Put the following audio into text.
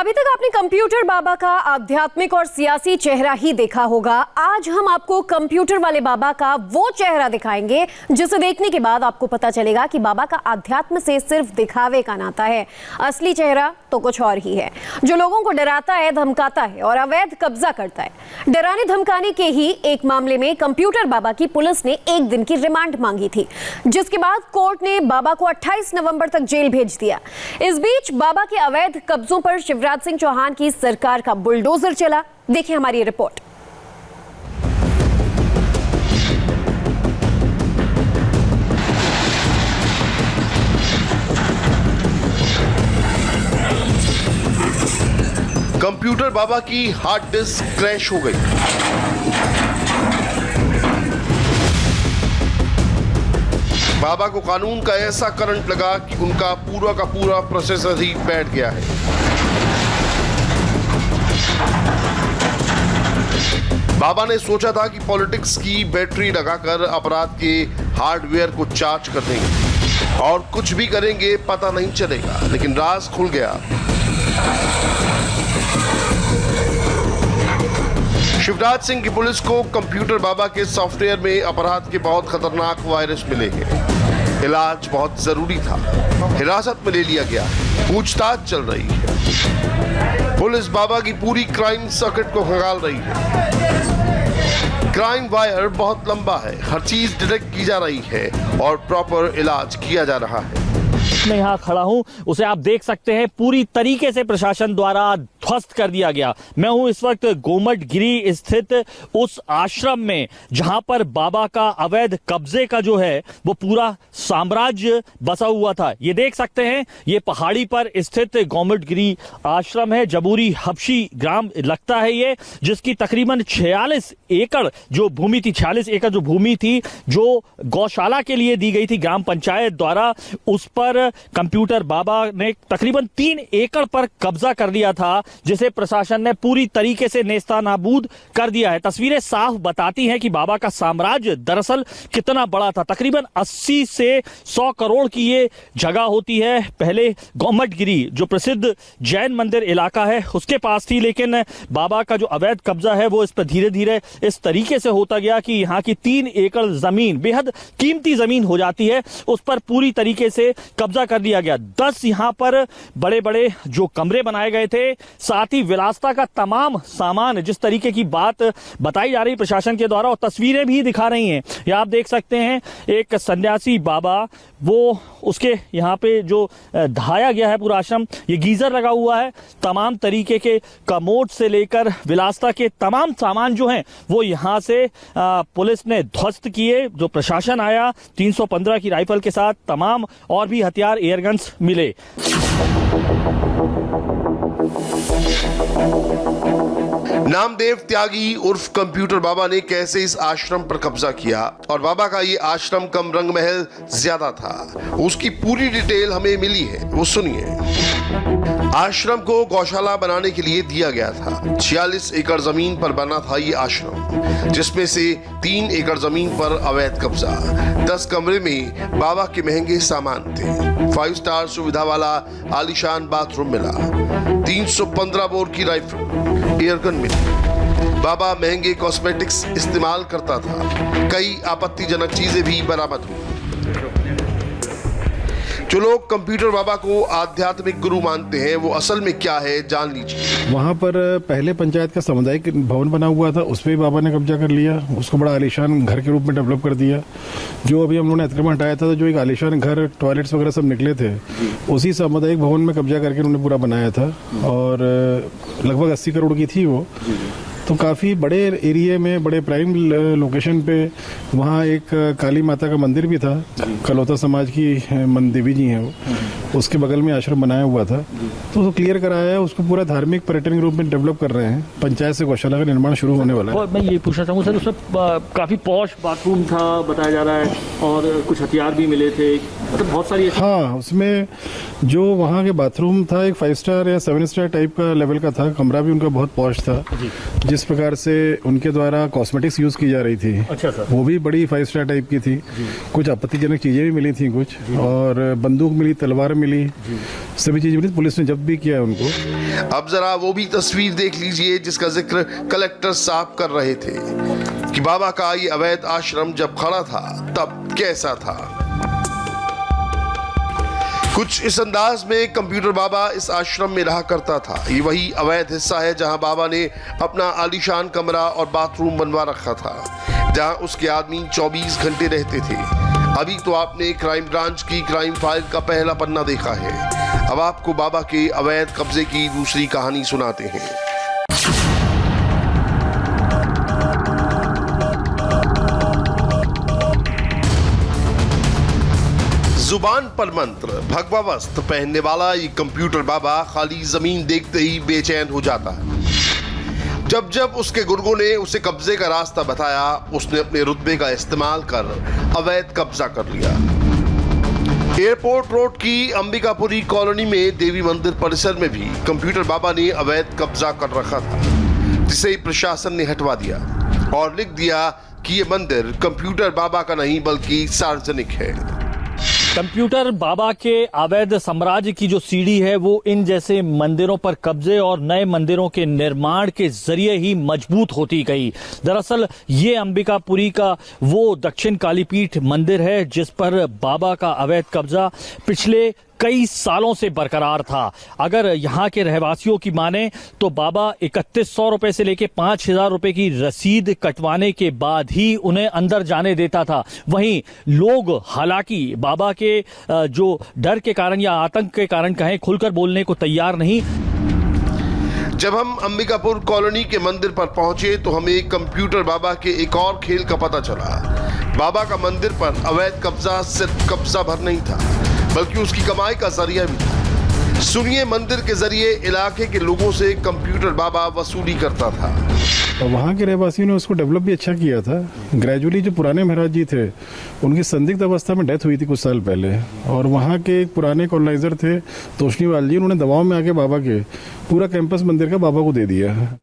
अभी तक आपने कंप्यूटर बाबा का आध्यात्मिक और सियासी चेहरा ही देखा होगा। आज हम आपको कंप्यूटर वाले बाबा का वो चेहरा दिखाएंगे जिसे देखने के बाद आपको पता चलेगा कि बाबा का आध्यात्म से सिर्फ दिखावे का नाता है, असली चेहरा तो कुछ और ही है, जो लोगों को डराता है, धमकाता है और अवैध कब्जा करता है। डराने धमकाने के ही एक मामले में कंप्यूटर बाबा की पुलिस ने एक दिन की रिमांड मांगी थी, जिसके बाद कोर्ट ने बाबा को 28 नवंबर तक जेल भेज दिया। इस बीच बाबा के अवैध कब्जों पर शिवराज सिंह चौहान की सरकार का बुलडोजर चला। देखिए हमारी रिपोर्ट। कंप्यूटर बाबा की हार्ड डिस्क क्रैश हो गई। बाबा को कानून का ऐसा करंट लगा कि उनका पूरा का पूरा प्रोसेसर ही बैठ गया है। बाबा ने सोचा था कि पॉलिटिक्स की बैटरी लगाकर अपराध के हार्डवेयर को चार्ज कर देंगे और कुछ भी करेंगे पता नहीं चलेगा, लेकिन राज खुल गया। शिवराज सिंह की पुलिस को कंप्यूटर बाबा के सॉफ्टवेयर में अपराध के बहुत खतरनाक वायरस मिले हैं। इलाज बहुत जरूरी था। हिरासत में ले लिया गया, पूछताछ चल रही है। पुलिस बाबा की पूरी क्राइम सर्किट को खंगाल रही है। क्राइम वायर बहुत लंबा है, हर चीज डिटेक्ट की जा रही है और प्रॉपर इलाज किया जा रहा है। मैं यहाँ खड़ा हूँ, उसे आप देख सकते हैं पूरी तरीके से प्रशासन द्वारा ध्वस्त कर दिया गया। मैं हूँ इस वक्त गोमटगिरी स्थित उस आश्रम में जहां पर बाबा का अवैध कब्जे का जो है वो पूरा साम्राज्य बसा हुआ था। ये देख सकते हैं, ये पहाड़ी पर स्थित गोमटगिरी आश्रम है। जबूरी हबशी ग्राम लगता है ये, जिसकी तकरीबन 46 एकड़ जो भूमि थी, 46 एकड़ जो भूमि थी जो गौशाला के लिए दी गई थी ग्राम पंचायत द्वारा, उस पर कंप्यूटर बाबा ने तकरीबन 3 एकड़ पर कब्जा कर लिया था, जिसे प्रशासन ने पूरी तरीके से नेस्तानाबूद कर दिया है। तस्वीरें साफ बताती हैं कि बाबा का साम्राज्य दरअसल कितना बड़ा था। तकरीबन 80 से 100 करोड़ की ये जगह होती है। पहले गोमटगिरी जो प्रसिद्ध जैन मंदिर इलाका है उसके पास थी, लेकिन बाबा का जो अवैध कब्जा है वो इस पर धीरे धीरे इस तरीके से होता गया कि यहाँ की 3 एकड़ जमीन, बेहद कीमती जमीन हो जाती है, उस पर पूरी तरीके से कब्जा कर लिया गया। 10 यहाँ पर बड़े बड़े जो कमरे बनाए गए थे, साथ ही विलासिता का तमाम सामान, जिस तरीके की बात बताई जा रही प्रशासन के द्वारा और तस्वीरें भी दिखा रही हैं। ये आप देख सकते हैं, एक सन्यासी बाबा, वो उसके यहाँ पे जो ढाया गया है पूरा आश्रम, ये गीजर लगा हुआ है। तमाम तरीके के कमोड से लेकर विलासिता के तमाम सामान जो हैं वो यहाँ से पुलिस ने ध्वस्त किए। जो प्रशासन आया 315 की राइफल के साथ, तमाम और भी हथियार, एयरगन्स मिले। नामदेव त्यागी उर्फ कंप्यूटर बाबा ने कैसे इस आश्रम पर कब्जा किया और बाबा का ये आश्रम कम रंग महल ज्यादा था, उसकी पूरी डिटेल हमें मिली है, वो सुनिए। आश्रम को गौशाला बनाने के लिए दिया गया था। 46 एकड़ जमीन पर बना था ये आश्रम, जिसमें से 3 एकड़ जमीन पर अवैध कब्जा। 10 कमरे में बाबा के महंगे सामान थे। 5 स्टार सुविधा वाला आलीशान बाथरूम मिला। 315 बोर की राइफल, एयरगन मिली। बाबा महंगे कॉस्मेटिक्स इस्तेमाल करता था। कई आपत्तिजनक चीजें भी बरामद हुई। जो लोग कंप्यूटर बाबा को आध्यात्मिक गुरु मानते हैं, वो असल में क्या है जान लीजिए। वहाँ पर पहले पंचायत का सामुदायिक भवन बना हुआ था, उस पर बाबा ने कब्जा कर लिया। उसको बड़ा आलीशान घर के रूप में डेवलप कर दिया। जो अभी हम लोगों ने अतिक्रमण हटाया था, जो एक आलीशान घर, टॉयलेट्स वगैरह सब निकले थे, उसी सामुदायिक भवन में कब्जा करके उन्होंने पूरा बनाया था और लगभग 80 करोड़ की थी वो। तो काफ़ी बड़े एरिया में, बड़े प्राइम लोकेशन पे वहाँ एक काली माता का मंदिर भी था। कलौता समाज की देवी जी हैं वो, उसके बगल में आश्रम बनाया हुआ था। तो उसको क्लियर कराया है, उसको पूरा धार्मिक पर्यटन के रूप में डेवलप कर रहे हैं। पंचायत से गौशाला का निर्माण शुरू होने वाला है। और मैं ये पूछना चाहूँगा सर, उसमें काफ़ी पॉश बाथरूम था बताया जा रहा है और कुछ हथियार भी मिले थे। मतलब बहुत सारी हाँ, उसमें जो वहाँ के बाथरूम था एक 5 स्टार या 7 स्टार टाइप का लेवल का था, कमरा भी उनका बहुत पॉश था। जिस प्रकार से उनके द्वारा कॉस्मेटिक्स यूज की जा रही थी, अच्छा सर, वो भी बड़ी 5 स्टार टाइप की थी। कुछ आपत्तिजनक चीजें भी मिली थी कुछ, और बंदूक मिली, तलवार मिली, सभी चीजें मिली। पुलिस ने जब्त भी किया उनको। अब जरा वो भी तस्वीर देख लीजिए जिसका जिक्र कलेक्टर साहब कर रहे थे कि बाबा का ये अवैध आश्रम जब खड़ा था तब कैसा था। कुछ इस अंदाज में कंप्यूटर बाबा इस आश्रम में रहा करता था। ये वही अवैध हिस्सा है जहां बाबा ने अपना आलीशान कमरा और बाथरूम बनवा रखा था, जहां उसके आदमी 24 घंटे रहते थे। अभी तो आपने क्राइम ब्रांच की क्राइम फाइल का पहला पन्ना देखा है। अब आपको बाबा के अवैध कब्जे की दूसरी कहानी सुनाते हैं। जुबान पर मंत्र, भगवा वस्त्र पहनने वाला ये कंप्यूटर बाबा खाली जमीन देखते ही बेचैन हो जाता है। जब जब उसके गुर्गों ने उसे कब्जे का रास्ता बताया, उसने अपने रुतबे का इस्तेमाल कर अवैध कब्जा कर लिया। एयरपोर्ट रोड की अंबिकापुरी कॉलोनी में देवी मंदिर परिसर में भी कंप्यूटर बाबा ने अवैध कब्जा कर रखा था, जिसे प्रशासन ने हटवा दिया और लिख दिया कि ये मंदिर कंप्यूटर बाबा का नहीं बल्कि सार्वजनिक है। कंप्यूटर बाबा के अवैध साम्राज्य की जो सीढ़ी है वो इन जैसे मंदिरों पर कब्जे और नए मंदिरों के निर्माण के जरिए ही मजबूत होती गई। दरअसल ये अंबिकापुरी का वो दक्षिण कालीपीठ मंदिर है जिस पर बाबा का अवैध कब्जा पिछले कई सालों से बरकरार था। अगर यहाँ के रहवासियों की माने तो बाबा 3100 रुपए से लेके 5000 रुपए की रसीद कटवाने के बाद ही उन्हें अंदर जाने देता था। वहीं लोग हालांकि बाबा के जो डर के कारण या आतंक के कारण कहें, खुलकर बोलने को तैयार नहीं। जब हम अंबिकापुर कॉलोनी के मंदिर पर पहुंचे तो हमें कंप्यूटर बाबा के एक और खेल का पता चला। बाबा का मंदिर पर अवैध कब्जा सिर्फ कब्जा भर नहीं था, बल्कि उसकी कमाई का जरिया भी था। सुनिए, मंदिर के जरिए इलाके के लोगों से कंप्यूटर बाबा वसूली करता था। और वहाँ के रहवासियों ने उसको डेवलप भी अच्छा किया था। ग्रेजुअली जो पुराने महाराज जी थे उनकी संदिग्ध अवस्था में डेथ हुई थी कुछ साल पहले, और वहाँ के एक पुराने कॉलोनाइजर थे तोशनीवाल जी, उन्होंने दवाओं में आके बाबा के पूरा कैंपस मंदिर का बाबा को दे दिया।